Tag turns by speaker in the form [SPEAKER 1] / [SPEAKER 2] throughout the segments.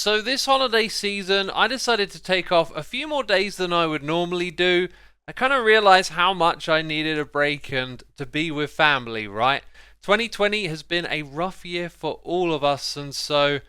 [SPEAKER 1] So this holiday season, I decided to take off a few more days than I would normally do. I kind of realized how much I needed a break and to be with family, right? 2020 has been a rough year for all of us, and so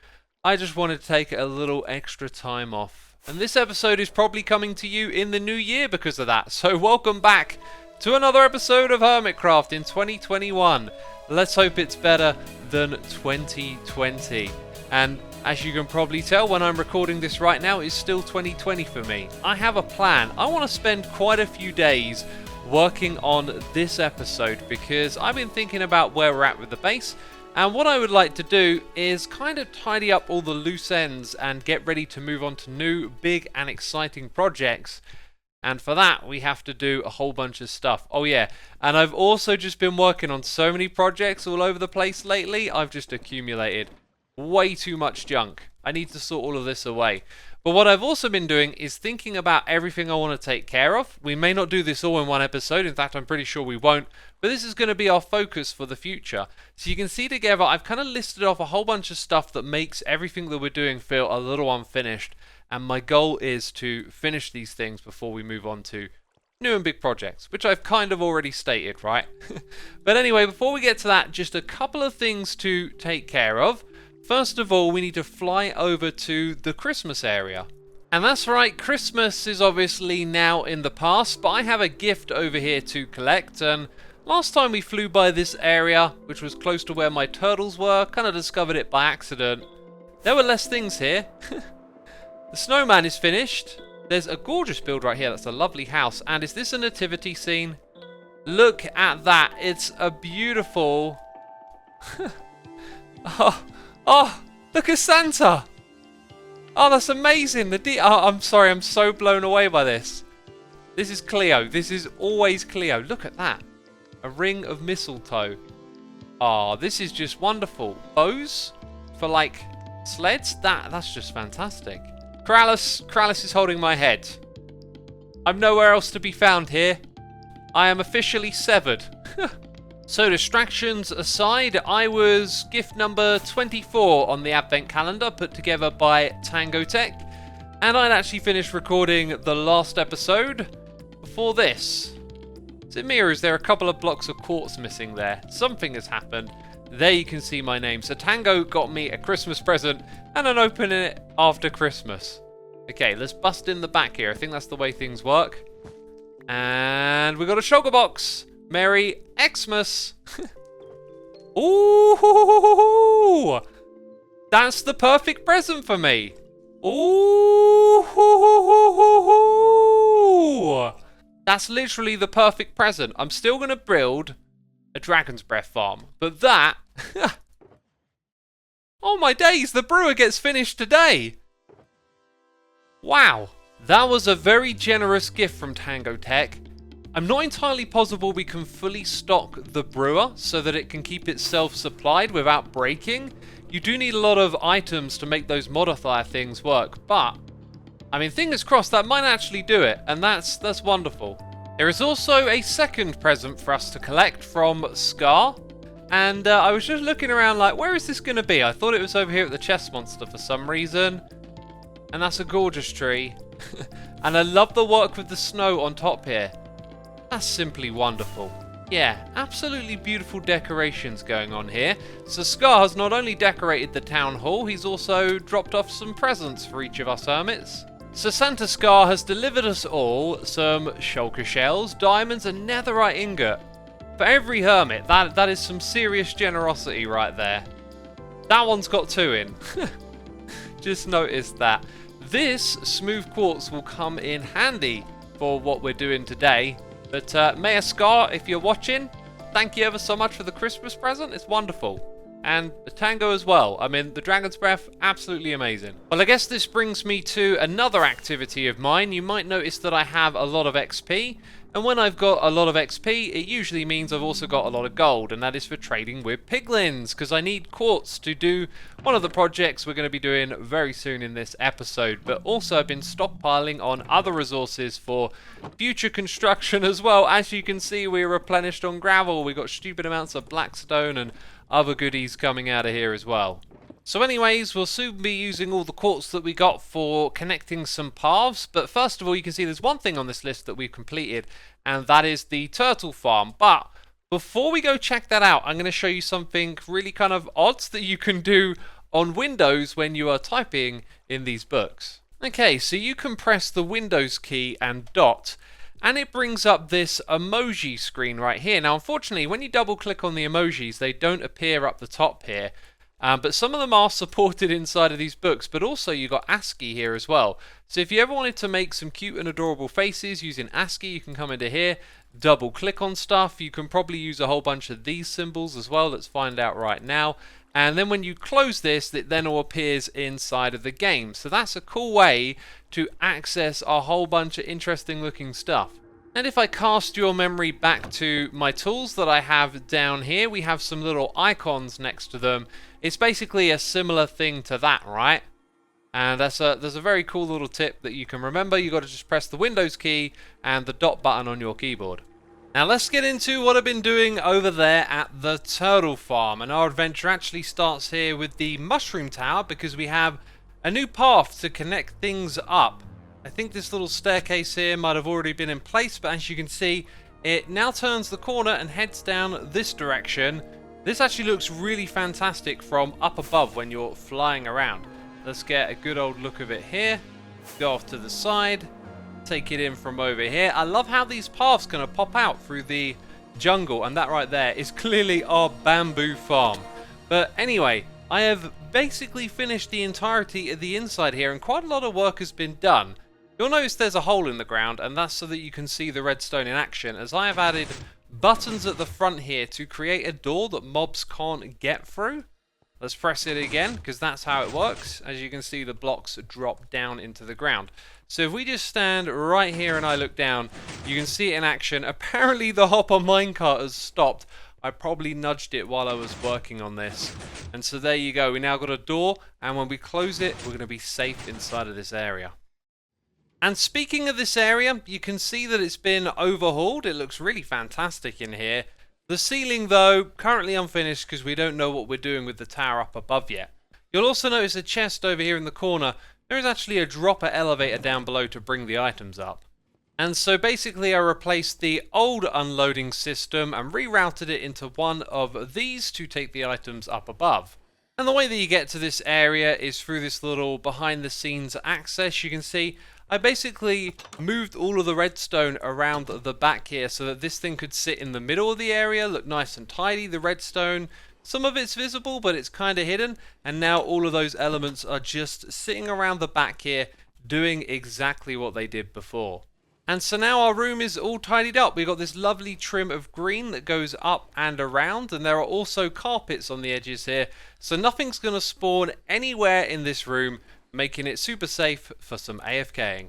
[SPEAKER 1] I just wanted to take a little extra time off. And this episode is probably coming to you in the new year because of that. So welcome back to another episode of Hermitcraft in 2021. Let's hope it's better than 2020. And as you can probably tell, when I'm recording this right now, it's still 2020 for me. I have a plan. I want to spend quite a few days working on this episode because I've been thinking about where we're at with the base, and what I would like to do is kind of tidy up all the loose ends and get ready to move on to new, big and exciting projects. And for that, we have to do a whole bunch of stuff. Oh yeah, and I've also just been working on so many projects all over the place lately, I've just accumulated way too much junk. I need to sort all of this away. But what I've also been doing is thinking about everything I want to take care of. We may not do this all in one episode, in fact I'm pretty sure we won't, but this is going to be our focus for the future. So you can see together I've kind of listed off a whole bunch of stuff that makes everything that we're doing feel a little unfinished, and my goal is to finish these things before we move on to new and big projects, which I've kind of already stated, right? But anyway, before we get to that, just a couple of things to take care of. First of all, we need to fly over to the Christmas area. And that's right, Christmas is obviously now in the past, but I have a gift over here to collect, and last time we flew by this area, which was close to where my turtles were, kind of discovered it by accident. There were less things here. The snowman is finished. There's a gorgeous build right here, that's a lovely house, and is this a nativity scene? Look at that, it's a beautiful... Oh, look at Santa! Oh, that's amazing! I'm sorry, I'm so blown away by this. This is Cleo. This is always Cleo. Look at that. A ring of mistletoe. Oh, this is just wonderful. Bows for, like, sleds? That's just fantastic. Kralis is holding my head. I'm nowhere else to be found here. I am officially severed. So distractions aside, I was gift number 24 on the advent calendar put together by Tango Tech, and I'd actually finished recording the last episode before this. Is it me or is there a couple of blocks of quartz missing there? Something has happened. There you can see my name. So Tango got me a Christmas present and I'm opening it after Christmas. Okay, let's bust in the back here. I think that's the way things work. And we got a sugar box. Merry Xmas! Ooh! That's the perfect present for me! Ooh! That's literally the perfect present. I'm still going to build a dragon's breath farm, but that... Oh my days, the brewer gets finished today! Wow! That was a very generous gift from Tango Tech. I'm not entirely positive we can fully stock the brewer so that it can keep itself supplied without breaking. You do need a lot of items to make those modifier things work, but I mean, fingers crossed that might actually do it, and that's wonderful. There is also a second present for us to collect from Scar, and I was just looking around like, where is this going to be? I thought it was over here at the chest monster for some reason, and that's a gorgeous tree. And I love the work with the snow on top here. That's simply wonderful. Yeah, absolutely beautiful decorations going on here. So Scar has not only decorated the town hall, he's also dropped off some presents for each of us hermits. So Santa Scar has delivered us all some shulker shells, diamonds and netherite ingot. For every hermit, that is some serious generosity right there. That one's got 2 in. Just noticed that. This smooth quartz will come in handy for what we're doing today. But Mayor Scar, if you're watching, thank you ever so much for the Christmas present. It's wonderful. And the Tango as well. I mean, the Dragon's Breath, absolutely amazing. Well, I guess this brings me to another activity of mine. You might notice that I have a lot of XP. And when I've got a lot of XP, it usually means I've also got a lot of gold. And that is for trading with piglins, because I need quartz to do one of the projects we're going to be doing very soon in this episode. But also I've been stockpiling on other resources for future construction as well. As you can see, we're replenished on gravel. We've got stupid amounts of blackstone and other goodies coming out of here as well. So anyways, we'll soon be using all the quartz that we got for connecting some paths, but first of all you can see there's one thing on this list that we've completed, and that is the turtle farm. But before we go check that out, I'm going to show you something really kind of odd that you can do on Windows when you are typing in these books. Okay, so you can press the Windows key and dot, and it brings up this emoji screen right here. Now unfortunately when you double click on the emojis they don't appear up the top here. But some of them are supported inside of these books, but also you got ASCII here as well. So if you ever wanted to make some cute and adorable faces using ASCII, you can come into here, double click on stuff. You can probably use a whole bunch of these symbols as well. Let's find out right now. And then when you close this, it then all appears inside of the game. So that's a cool way to access a whole bunch of interesting looking stuff. And if I cast your memory back to my tools that I have down here, we have some little icons next to them. It's basically a similar thing to that, right? And there's a very cool little tip that you can remember. You got to just press the Windows key and the dot button on your keyboard. Now let's get into what I've been doing over there at the turtle farm. And our adventure actually starts here with the mushroom tower because we have a new path to connect things up. I think this little staircase here might have already been in place, but as you can see, it now turns the corner and heads down this direction. This actually looks really fantastic from up above when you're flying around. Let's get a good old look of it here. Go off to the side. Take it in from over here. I love how these paths kind of pop out through the jungle, and that right there is clearly our bamboo farm. But anyway, I have basically finished the entirety of the inside here, and quite a lot of work has been done. You'll notice there's a hole in the ground, and that's so that you can see the redstone in action, as I have added buttons at the front here to create a door that mobs can't get through. Let's press it again, because that's how it works. As you can see, the blocks drop down into the ground. So if we just stand right here and I look down, you can see it in action. Apparently the hopper minecart has stopped. I probably nudged it while I was working on this. And so there you go. We now got a door, and when we close it, we're going to be safe inside of this area. And speaking of this area, you can see that it's been overhauled. It looks really fantastic in here. The ceiling, though, currently unfinished because we don't know what we're doing with the tower up above yet. You'll also notice a chest over here in the corner. There is actually a dropper elevator down below to bring the items up. And so basically I replaced the old unloading system and rerouted it into one of these to take the items up above. And the way that you get to this area is through this little behind the scenes access. You can see I basically moved all of the redstone around the back here so that this thing could sit in the middle of the area, look nice and tidy. The redstone, some of it's visible, but it's kind of hidden. And now all of those elements are just sitting around the back here, doing exactly what they did before. And so now our room is all tidied up. We've got this lovely trim of green that goes up and around, and there are also carpets on the edges here. So nothing's going to spawn anywhere in this room, making it super safe for some AFKing.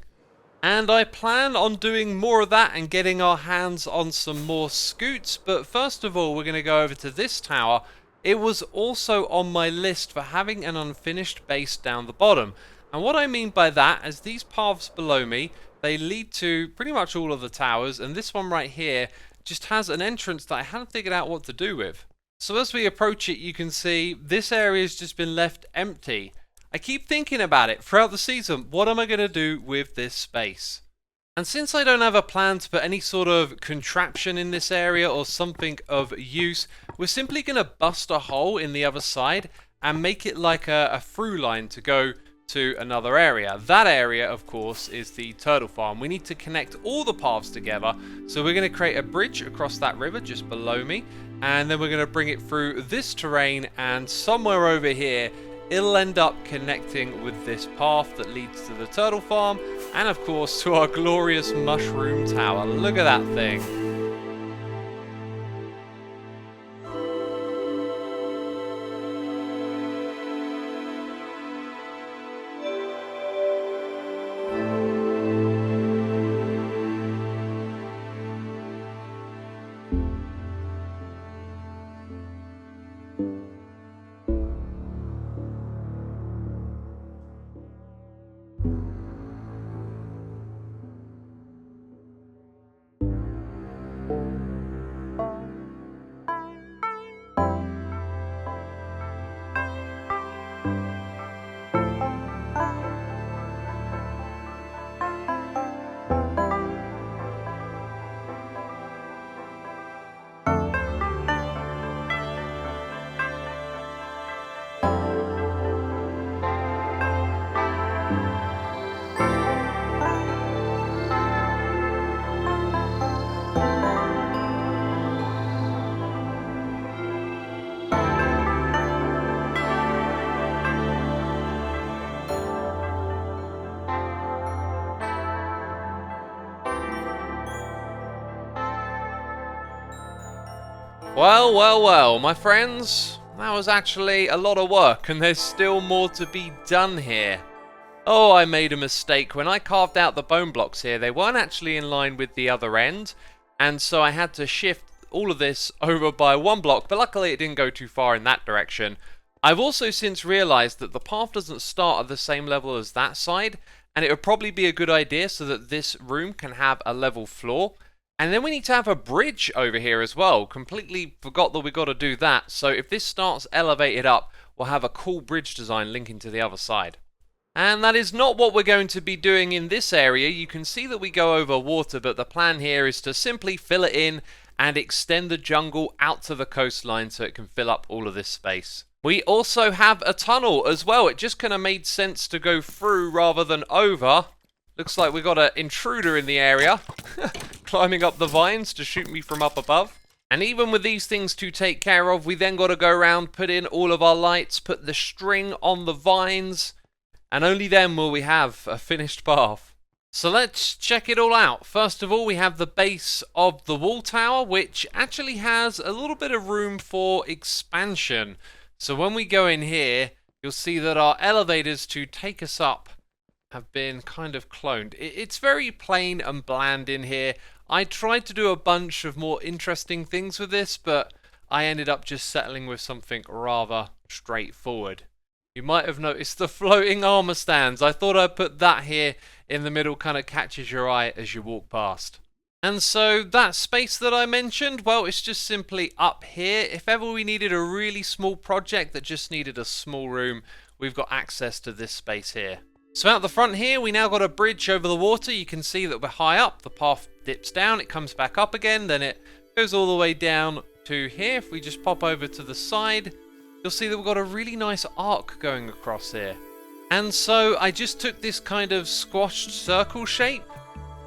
[SPEAKER 1] And I plan on doing more of that and getting our hands on some more scoots. But first of all, we're going to go over to this tower. It was also on my list for having an unfinished base down the bottom. And what I mean by that is these paths below me, they lead to pretty much all of the towers. And this one right here just has an entrance that I haven't figured out what to do with. So as we approach it, you can see this area has just been left empty. I keep thinking about it throughout the season. What am I going to do with this space? And since I don't have a plan to put any sort of contraption in this area or something of use, we're simply going to bust a hole in the other side and make it like a through line to go to another area. That area, of course, is the turtle farm. We need to connect all the paths together. So we're going to create a bridge across that river just below me. And then we're going to bring it through this terrain, and somewhere over here it'll end up connecting with this path that leads to the turtle farm and of course to our glorious mushroom tower. Look at that thing. Well, well, well, my friends, that was actually a lot of work, and there's still more to be done here. Oh, I made a mistake. When I carved out the bone blocks here, they weren't actually in line with the other end, and so I had to shift all of this over by one block, but luckily it didn't go too far in that direction. I've also since realized that the path doesn't start at the same level as that side, and it would probably be a good idea so that this room can have a level floor. And then we need to have a bridge over here as well. Completely forgot that we got to do that. So if this starts elevated up, we'll have a cool bridge design linking to the other side. And that is not what we're going to be doing in this area. You can see that we go over water, but the plan here is to simply fill it in and extend the jungle out to the coastline so it can fill up all of this space. We also have a tunnel as well. It just kind of made sense to go through rather than over. Looks like we got an intruder in the area, climbing up the vines to shoot me from up above. And even with these things to take care of, we then got to go around, put in all of our lights, put the string on the vines, and only then will we have a finished path. So let's check it all out. First of all, we have the base of the wall tower, which actually has a little bit of room for expansion. So when we go in here, you'll see that our elevators to take us up have been kind of cloned. It's very plain and bland in here. I tried to do a bunch of more interesting things with this, but I ended up just settling with something rather straightforward. You might have noticed the floating armor stands. I thought I'd put that here in the middle, kind of catches your eye as you walk past. And so that space that I mentioned, well, it's just simply up here. If ever we needed a really small project that just needed a small room, we've got access to this space here. So out the front here, we now got a bridge over the water. You can see that we're high up. The path dips down, it comes back up again, then it goes all the way down to here. If we just pop over to the side, you'll see that we've got a really nice arc going across here. And so I just took this kind of squashed circle shape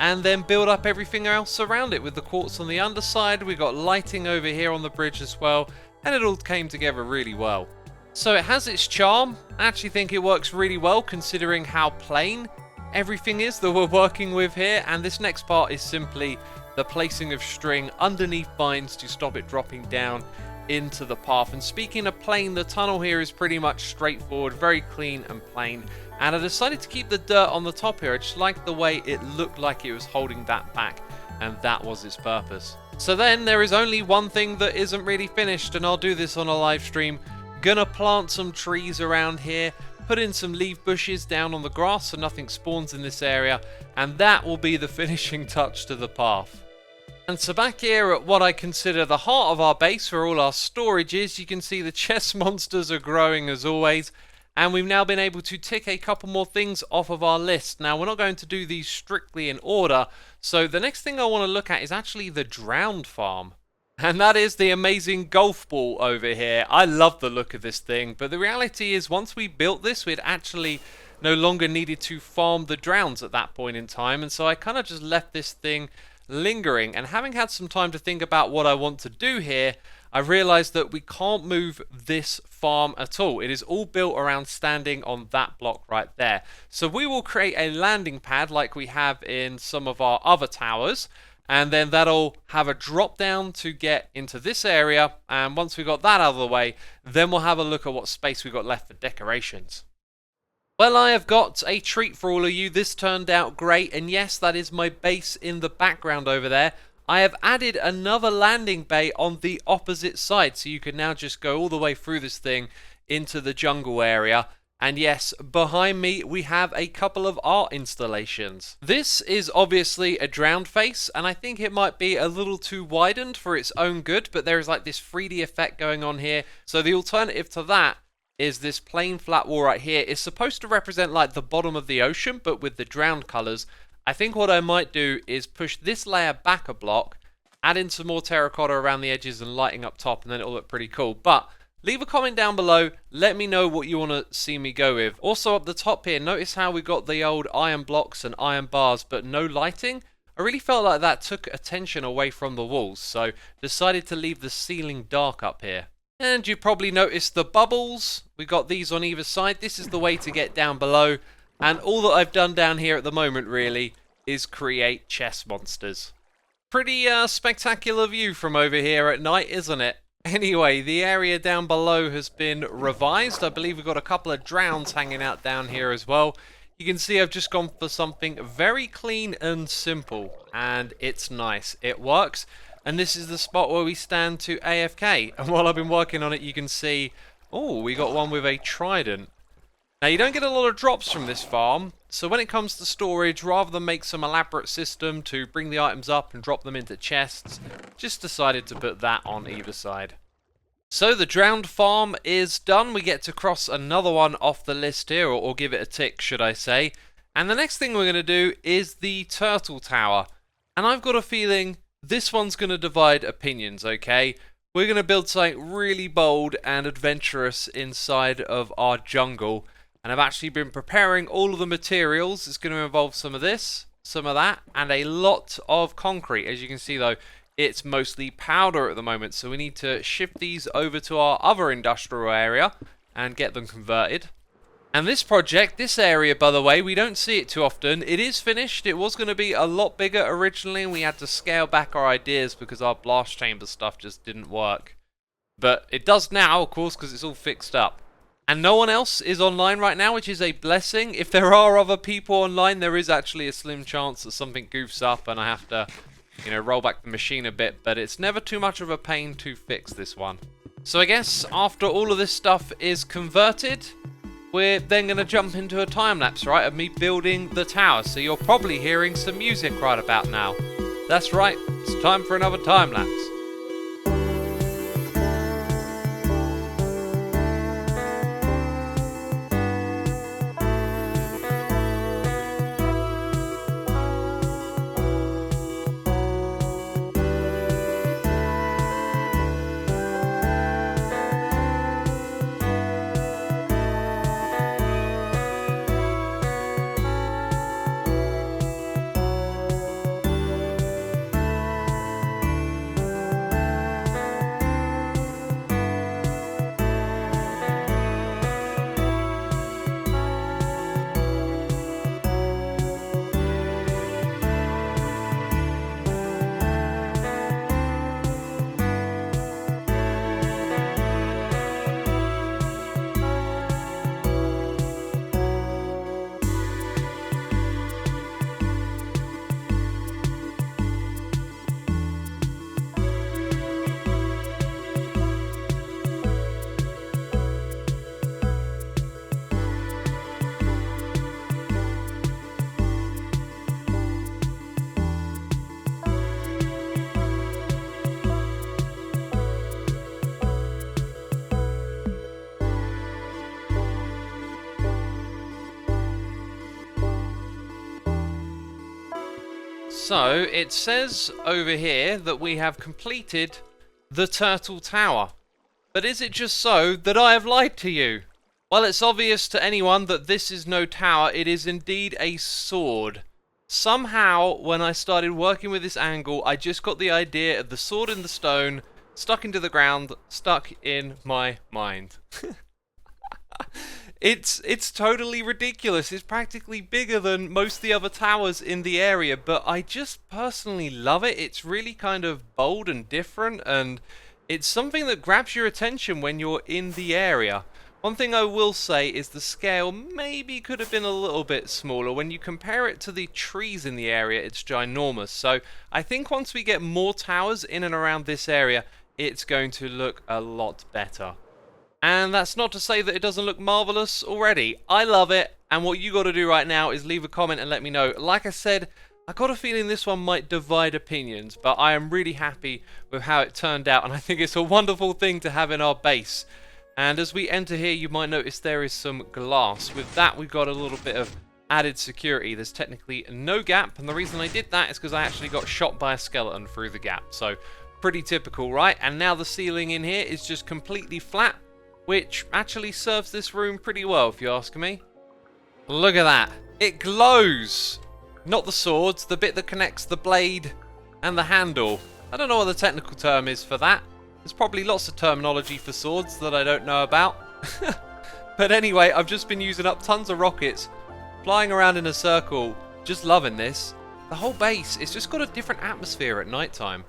[SPEAKER 1] and then build up everything else around it with the quartz on the underside. We got lighting over here on the bridge as well, and it all came together really well. So it has its charm. I actually think it works really well considering how plain everything is that we're working with here. And this next part is simply the placing of string underneath vines to stop it dropping down into the path. And speaking of plain, the tunnel here is pretty much straightforward, very clean and plain. And I decided to keep the dirt on the top here. I just liked the way it looked like it was holding that back, and that was its purpose. So then there is only one thing that isn't really finished, and I'll do this on a live stream. Gonna plant some trees around here, put in some leaf bushes down on the grass so nothing spawns in this area, and that will be the finishing touch to the path. And so back here at what I consider the heart of our base where all our storage is, you can see the chest monsters are growing as always, and we've now been able to tick a couple more things off of our list. Now we're not going to do these strictly in order, so the next thing I want to look at is actually the drowned farm. And that is the amazing golf ball over here. I love the look of this thing, but the reality is once we built this, we'd actually no longer needed to farm the drowns at that point in time, and so I kind of just left this thing lingering. And having had some time to think about what I want to do here, I realized that we can't move this farm at all. It is all built around standing on that block right there. So we will create a landing pad like we have in some of our other towers, and then that'll have a drop down to get into this area. And once we got that out of the way, then we'll have a look at what space we got left for decorations. Well, I have got a treat for all of you. This turned out great, and yes, that is my base in the background over there. I have added another landing bay on the opposite side, so you can now just go all the way through this thing into the jungle area. And yes, behind me we have a couple of art installations. This is obviously a drowned face, and I think it might be a little too widened for its own good, but there is like this 3D effect going on here. So the alternative to that is this plain flat wall right here. It's supposed to represent like the bottom of the ocean, but with the drowned colors. I think what I might do is push this layer back a block, add in some more terracotta around the edges and lighting up top, and then it'll look pretty cool. But leave a comment down below, let me know what you want to see me go with. Also up the top here, notice how we got the old iron blocks and iron bars, but no lighting? I really felt like that took attention away from the walls, so decided to leave the ceiling dark up here. And you probably noticed the bubbles. We got these on either side. This is the way to get down below. And all that I've done down here at the moment really is create chest monsters. Pretty spectacular view from over here at night, isn't it? Anyway, the area down below has been revised. I believe we've got a couple of drowns hanging out down here as well. You can see I've just gone for something very clean and simple, and it's nice. It works, and this is the spot where we stand to AFK. And while I've been working on it, you can see, oh, we got one with a trident. Now, you don't get a lot of drops from this farm, so when it comes to storage, rather than make some elaborate system to bring the items up and drop them into chests, just decided to put that on either side. So the drowned farm is done. We get to cross another one off the list here, or give it a tick, should I say. And the next thing we're going to do is the turtle tower. And I've got a feeling this one's going to divide opinions, okay? We're going to build something really bold and adventurous inside of our jungle. And I've actually been preparing all of the materials. It's going to involve some of this, some of that, and a lot of concrete. As you can see, though, it's mostly powder at the moment. So we need to shift these over to our other industrial area and get them converted. And this project, this area, by the way, we don't see it too often. It is finished. It was going to be a lot bigger originally, and we had to scale back our ideas because our blast chamber stuff just didn't work. But it does now, of course, because it's all fixed up. And no one else is online right now, which is a blessing. If there are other people online, there is actually a slim chance that something goofs up and I have to, roll back the machine a bit. But it's never too much of a pain to fix this one. So I guess after all of this stuff is converted, we're then going to jump into a time lapse, right, of me building the tower. So you're probably hearing some music right about now. That's right, it's time for another time lapse. So, it says over here that we have completed the Turtle Tower. But is it just so that I have lied to you? Well, it's obvious to anyone that this is no tower, it is indeed a sword. Somehow, when I started working with this angle, I just got the idea of the sword in the stone, stuck into the ground, stuck in my mind. It's totally ridiculous. It's practically bigger than most of the other towers in the area, but I just personally love it. It's really kind of bold and different, and it's something that grabs your attention when you're in the area. One thing I will say is the scale maybe could have been a little bit smaller. When you compare it to the trees in the area, it's ginormous. So I think once we get more towers in and around this area, it's going to look a lot better. And that's not to say that it doesn't look marvelous already. I love it, and what you got to do right now is leave a comment and let me know. Like I said, I got a feeling this one might divide opinions, but I am really happy with how it turned out, and I think it's a wonderful thing to have in our base. And as we enter here, you might notice there is some glass. With that, we've got a little bit of added security. There's technically no gap, and the reason I did that is because I actually got shot by a skeleton through the gap. So, pretty typical, right? And now the ceiling in here is just completely flat, which actually serves this room pretty well, if you ask me. Look at that. It glows! Not the swords, the bit that connects the blade and the handle. I don't know what the technical term is for that. There's probably lots of terminology for swords that I don't know about. But anyway, I've just been using up tons of rockets, flying around in a circle, just loving this. the whole base, it's just got a different atmosphere at nighttime.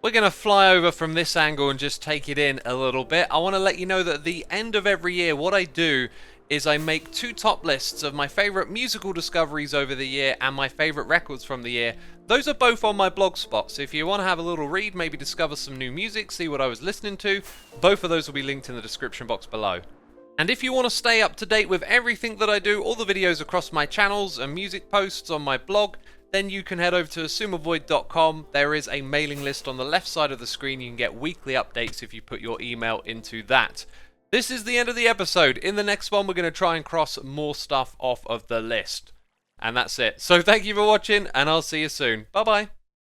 [SPEAKER 1] We're going to fly over from this angle and just take it in a little bit. I want to let you know that at the end of every year, what I do is I make 2 top lists of my favorite musical discoveries over the year and my favorite records from the year. Those are both on my blog spot, so if you want to have a little read, maybe discover some new music, see what I was listening to, both of those will be linked in the description box below. And if you want to stay up to date with everything that I do, all the videos across my channels and music posts on my blog, then you can head over to xisumavoid.com. There is a mailing list on the left side of the screen. You can get weekly updates if you put your email into that. This is the end of the episode. In the next one, we're going to try and cross more stuff off of the list. And that's it. So thank you for watching, and I'll see you soon. Bye-bye.